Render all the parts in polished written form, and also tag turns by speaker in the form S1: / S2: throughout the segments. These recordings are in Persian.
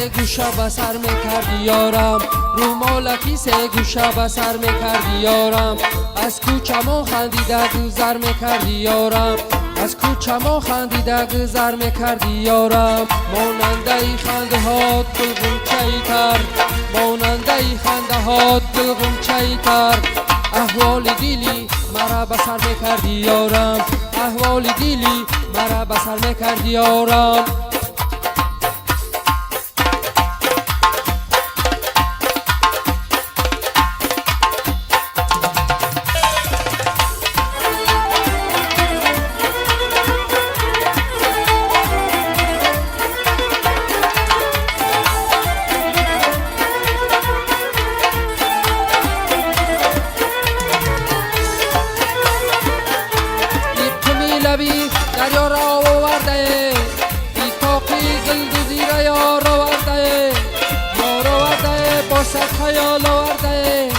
S1: سه گوشه بسر میکردی یارم، رو مالکی سه گوشه بسر میکردی یارم، از کوچه ما خندیده گذر میکردی یارم، از کوچه ما خندیده گذر میکردی یارم. ماننده ای خنده هات گلغنچه‌ای تر، ماننده ای خنده هات گلغنچه‌ای تر، احوال دیلی مرا بسر میکردی یارم، احوال دیلی مرا بسر میکردی یارم. لبی دریا را آورده، ای تاقی گل زیر یار آورده، یار آورده با صد خیال آورده،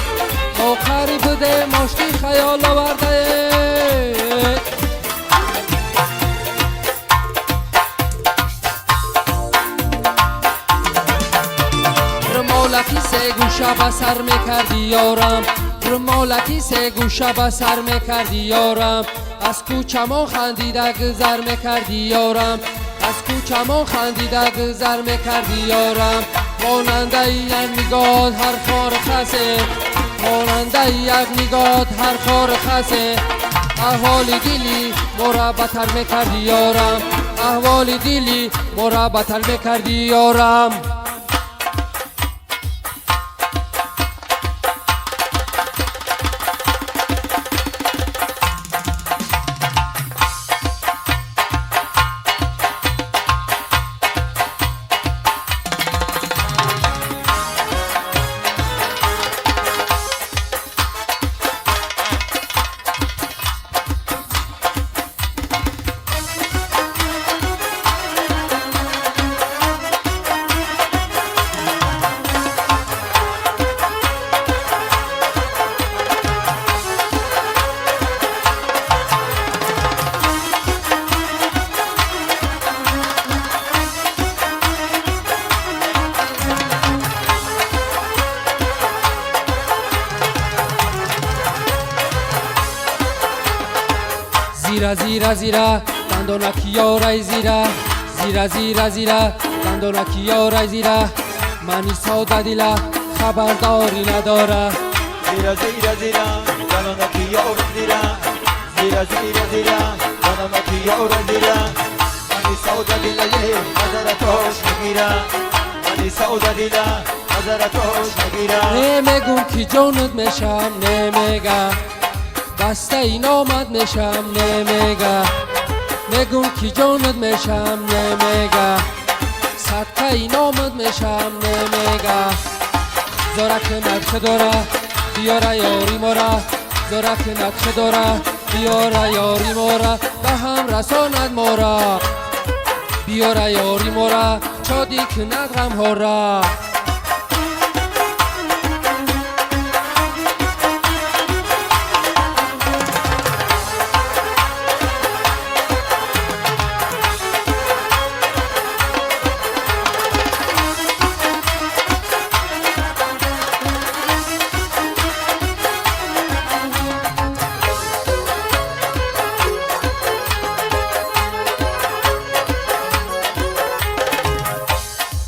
S1: آخری بوده ماشتی خیال آورده. رمالکی سه گوشه بسر میکردی یارم، رمالکی سه گوشه بسر میکردی یارم، از کوچه ما خندیده گذر میکردی یارم، از کوچه ما خندیده گذر میکردی یارم. ماننده یک نگاه هر خار خسه، ماننده یک نگاه هر خار خسه، احوال دیلی مرا بتر میکردی یارم، احوال دیلی مرا بتر میکردی یارم. زیرا زیرا زیرا دندونکی یارای زیرا، زیرا زیرا زیرا دندونکی یارای زیرا، منی ساده دیلا خبرداری نداره.
S2: زیرا زیرا زیرا دندونکی یارای زیرا، زیرا زیرا زیرا دندونکی یارای زیرا، منی ساده دیلا نظرتاش میگیره، منی ساده دیلا نظرتاش میگیره.
S1: نمیگم که جونت میشم نمیگم، بسته این آمد میشم نمیگه، میگم که جانت میشم نمیگه، صدقه این آمد میشم نمیگه. زورک نقشه داره بیاره یاری مورا، زورک نقشه داره بیاره یاری مورا، به هم رساند مورا، بیاره یاری مورا چادی که ندغم هورا.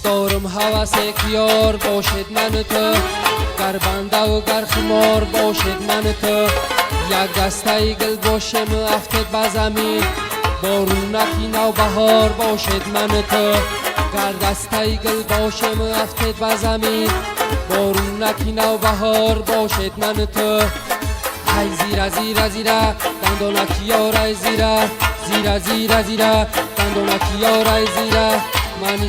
S1: دارم هوس کیار باشد من تو، گر بنده و گر خمار باشد من تو، یک دسته گل باشم افتد به زمین، بارونکی نو بهار باشد من تو، گر دسته گل باشم افتد به زمین، بارونکی نو بهار باشد من تو. های زیرا زیرا زیرا دندونکی یارای زیرا، زیرا زیرا زیرا دندونکی یارای زیرا، منی